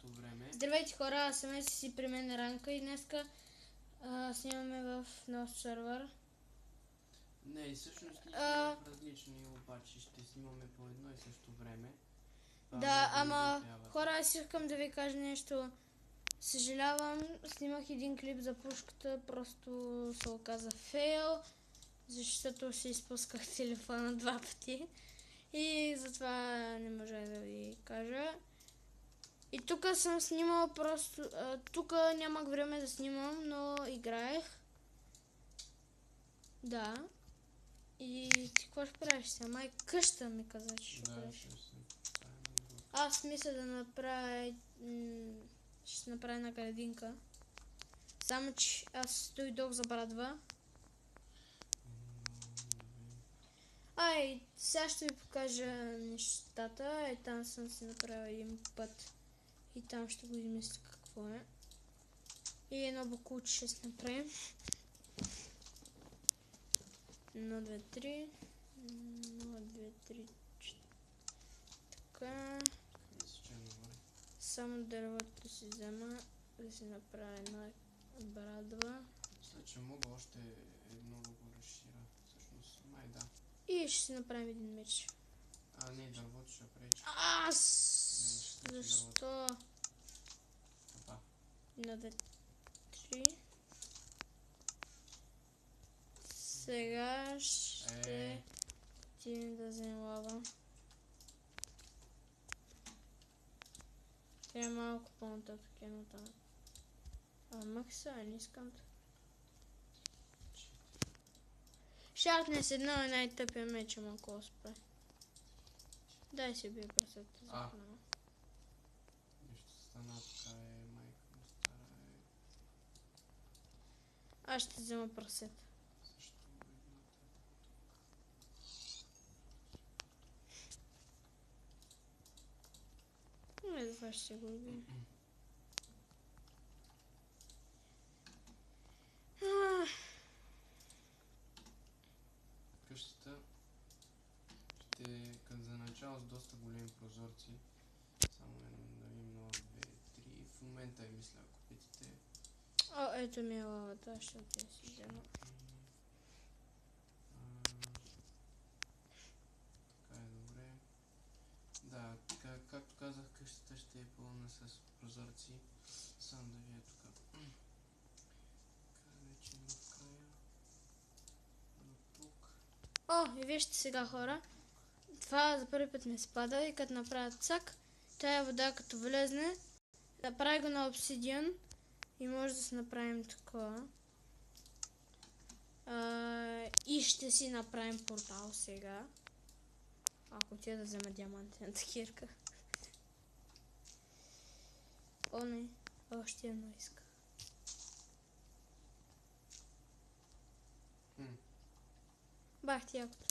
същото време. Здравейте хора, аз съм си при мен Ранка и днеска снимаме в нов сервер. Не, и всъщност ние сме в различни, обаче ще снимаме по едно и също време. Да, ама хора, аз искам да ви кажа нещо. Съжалявам, снимах един клип за пушката, просто се оказа фейл, защото си изпусках телефона 2 пъти и затова не можа да ви кажа. И тук съм снимала просто, тук нямах време да снимам, но играех. Да. И ти какво ще правиш сега? Май къща ми каза, че ще правиш. Аз мисля да направя, ще направя една градинка. Само че аз дойдох за брадва. Ай, сега ще ви покажа нещата. Е, там съм си направила един път. И там ще го измисля какво е. И едно бакулче ще си направим. 1, 2, 3. 1, 2, 3, 4. Така. Само дървото си взема да си направя една брадва. Мисля, че мога още едно да го разширя. Всъщност, май да. И ще си направим един меч. Не, дървото ще пречи. Защо? 1, 2, 3. Сега ще отидем да вземем лава. Трябва малко по-нататък едно там. Макса, не искам да. Шарпне с едно и най-тъпия меч, ама ако спре. Дай си бие прасета за храна. Нещо стана, така е, майка му стара е. Аз ще взема прасета. Не, това ще се го убим. Къщата ще е за начало с доста големи прозорци. Само едно, 2, 3. В момента мисля, ако питате. Ето ми е лавата, ще те си взема. Така е добре. Да, както казах, къщата ще е пълна с прозорци. Само да ви е тук. Така вече в края. До тук. И вижте сега, хора. Това за първи път ми спада и като направя цак, тая вода като влезне, направи го на обсидиан и може да си направим такова. И ще си направим портал сега. Ако тя да взема диамантената кирка. Не, още едно иска. Бах ти якото.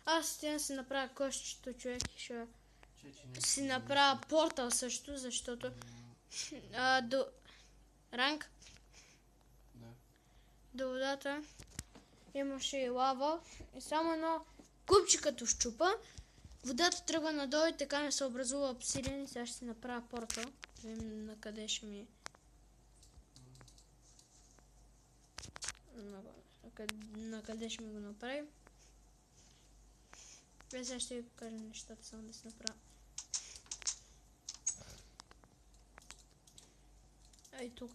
Аз ще да си направя кошчето, човек, и ще си направя портал също, защото до Ранг. До водата имаше и лава и само едно купче като щупа. Водата тръгва надолу и така не се образува обсидиан и сега ще си направя портал. Да видим на къде ще ми... На къде ще ми го направим. Сега ще ви покажа нещата, само да си направя. И тук.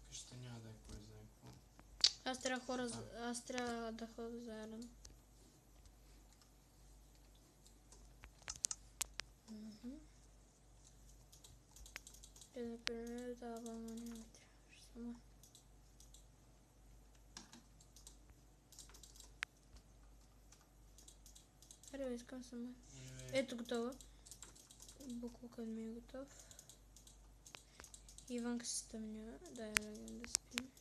Къщата няма да е кой знае какво. Аз трябва да ходя заедно. И например давам, но няма трябваше сама. Аре, искам сама. Ето готова. Буклукът ми е готов. Иванка се стъмня. Дай легнем да спим.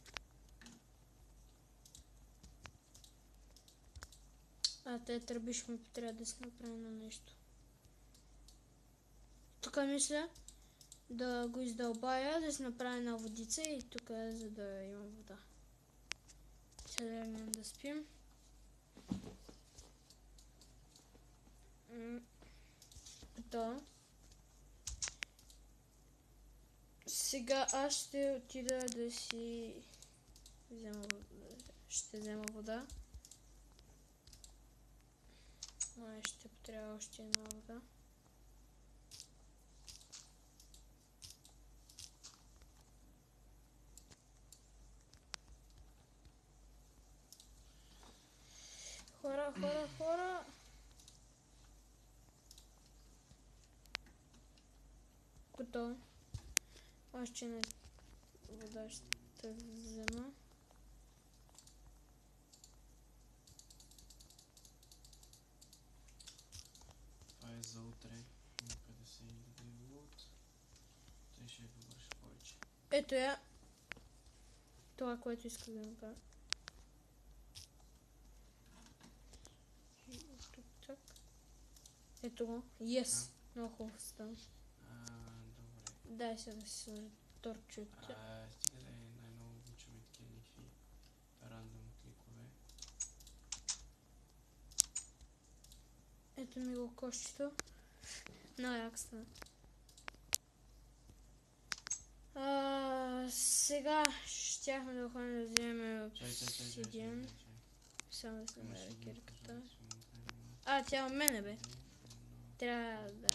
Те тръбиш ми трябва да си направим на нещо. Тук мисля да го издълбая, да си направя една водица и тук е, за да имам вода. Сега да легнем да спим. Да. Сега аз ще отида да си взема вода. Май ще потрябва още една вода. Хора. Готово. Още една вода ще взема. Това е за утре. Има 52 лут. Той ще довърши повече. Ето я. Това, което исках да направя. Тук. Ето го. Yes. Много хубаво става. Добре. Дай сега да си сложа торче от тя. Стига да е най-много обичаме такива някакви рандом кликове. Ето ми го кошчето. Много як стана. Сега щяхме да ходим да вземем обсидиан. Само да се намеря кирката. Тя от мене бе. Трябва да...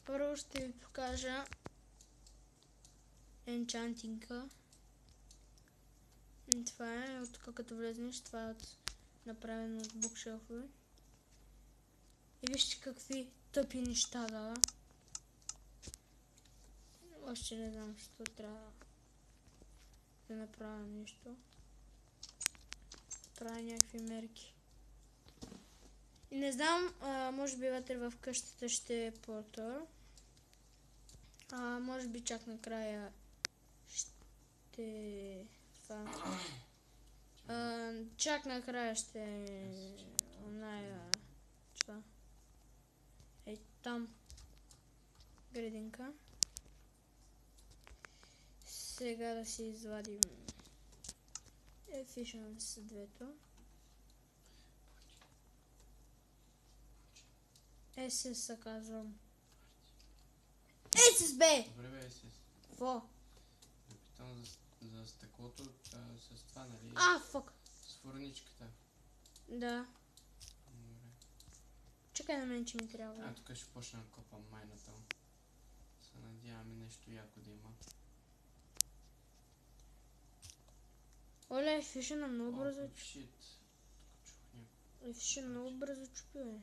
Първо ще ви покажа енчантинга. Това е от тук като влезнеш, това е направено от букшелфове. И вижте какви тъпи неща дава. Още не знам, защо трябва да направя нещо. Правя някакви мерки. И не знам, може би вътре в къщата ще е портър. Може би чак накрая ще... чак накрая ще оная... Това. Ей там. Градинка. Сега да си извадим Efficiency 2-то. SS казвам. SS бе! Добре бе, SS. Какво? Да питам за стъклото с това, нали? Фак. С фурничката. Да. Добре. Чакай на мен, че ми трябва. Тук ще почна да копам майната. Се надяваме нещо яко да има. Оле, Efficient много бързо чупи. Shit. Тук чух някой. Efficient много бързо чупи, бе.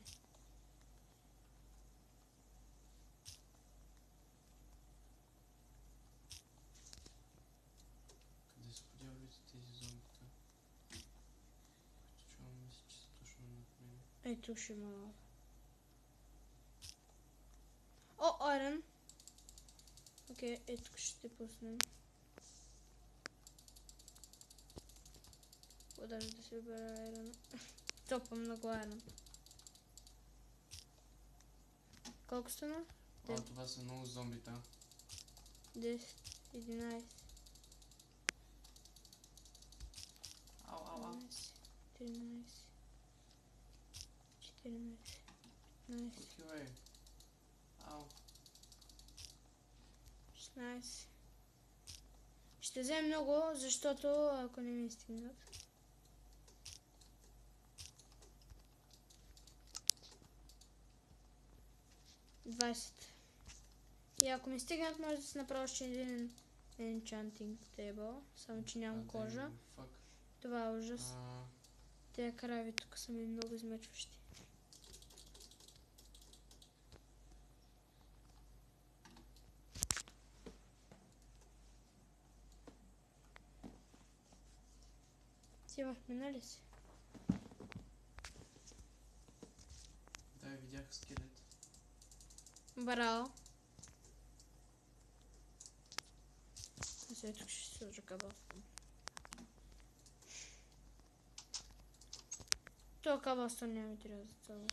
Къде са подявалите тези зомбита? Които чувам, мисля, че са точно над мен. Ето ще има. Айрон. Окей, ето ще пуснем. Даже да си обера айрон. Топам много айрон. Колко стана? Това са много зомбита. 10, 11. Ау. 13, 14, 15, Такива е. Ау. 16. Ще взем много, защото ако не ми стигнат. 20. И ако ми стигнат, може да си направя още един enchanting table. Само че нямам кожа. Това е ужас. Те крави тук са ми много измечващи. Ти в мене ли си? Да, видях скелет. Браво. Сега тук ще сложа кабел. Това кабелство няма ми трябва за цяло.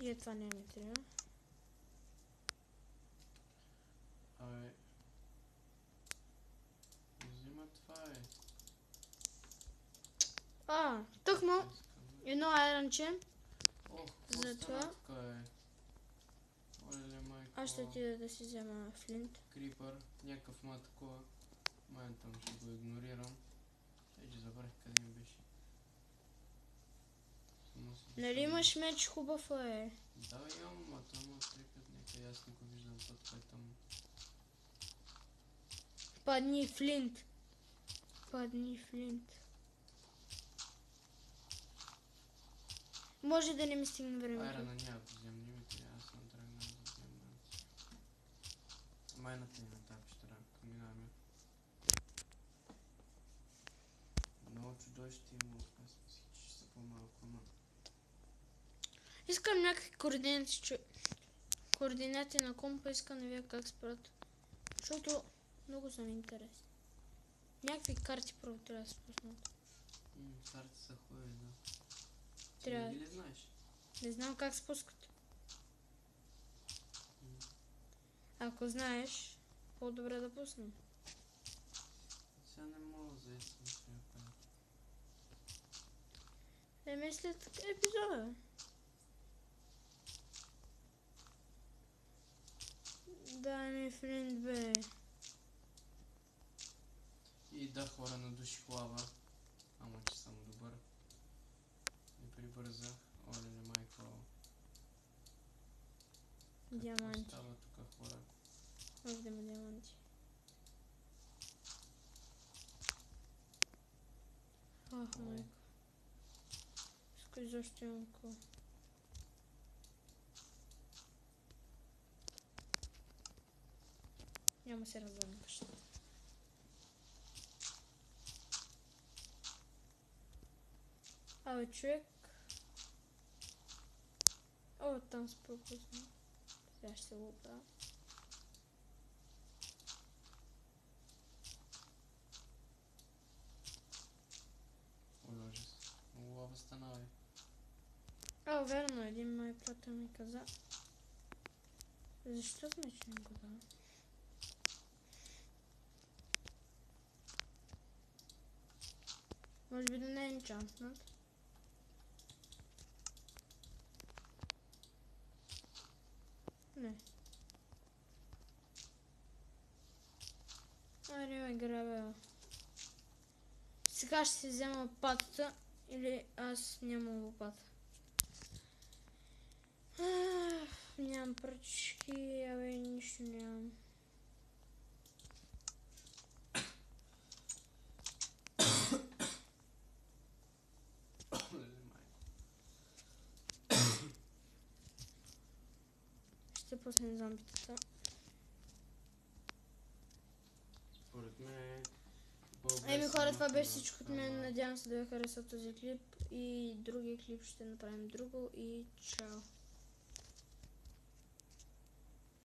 И това не ми трябва. Абе. Взима това е. Тъкмо едно айронче. Ох, За това. тук е. Оле, майко. Аз ще отида да си взема флинт. Крипър, някакъв ма такова. Майн там ще го игнорирам. Че забравих къде ми беше. Нали имаш меч хубав е? Да, имам, ама това му отрепят нека аз не го виждам това е там. Падни флинт. Падни флинт. Може да не ми стигне времето. Айрана няма да взем, не ми трябва, аз съм тръгнал да взем. Майната има там, ще трябва да минаваме. Много чудовище има, аз мислих, че ще са по-малко, ама. Искам някакви координати, координати на компа, искам да видя как спрат. Защото много съм интересен. Някакви карти първо трябва да се пуснат. Карти са хубави, да. Трябва. Ти ли знаеш? Не знам как се пускат. Ако знаеш, по-добре да пуснем. Сега не мога да заедам ще я правя. След епизода. Дай ми флинт, бе. И да, хора на души хлава. Ама че съм добър. Не прибързах. Оле, майко. Диаманти. Какво става тук, хора? Може да има диаманти. Ах, майко. Скай защо имам ко. Няма се развалим къщата. Абе, човек. О, там се пропусна. Сега ще се го оправя. Оле, ужас. Много лава стана, бе. Верно, един мой приятел ми каза. Защо сме че не го дам? Може би да не е енчантнат. Не. Айде ме грабя. Сега ще си взема лопатата или аз нямам лопата. Нямам пръчки, абе нищо нямам. Ще пуснем зомбитата. Според мен... Еми хора, това беше всичко от мен. Надявам се да ви хареса този клип и другия клип ще направим друго и чао.